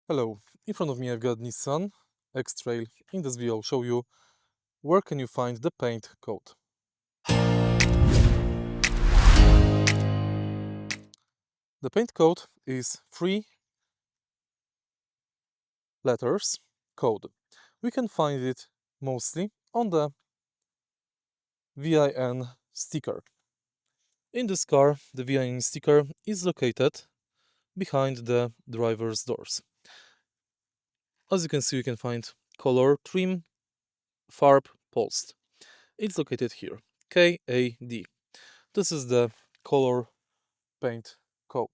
Hello, in front of me I've got Nissan X-Trail. In this video I'll show you where can you find the paint code. The paint code is 3 letters code. We can find it mostly on the VIN sticker. In this car, the VIN sticker is located behind the driver's doors. As you can see, you can find color, trim, Farb Post. It's located here, KAD. This is the color paint code.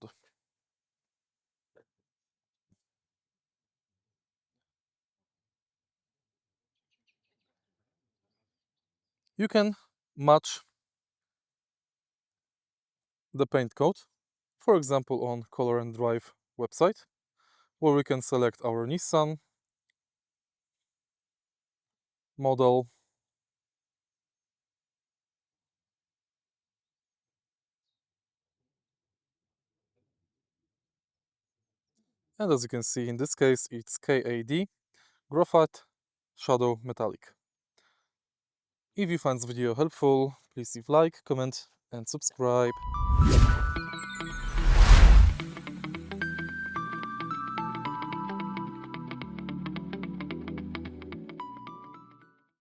You can match the paint code, for example on Color and Drive website, where we can select our Nissan model, and as you can see in this case it's KAD, Graphite Shadow Metallic. If you find this video helpful, please leave like, comment and subscribe.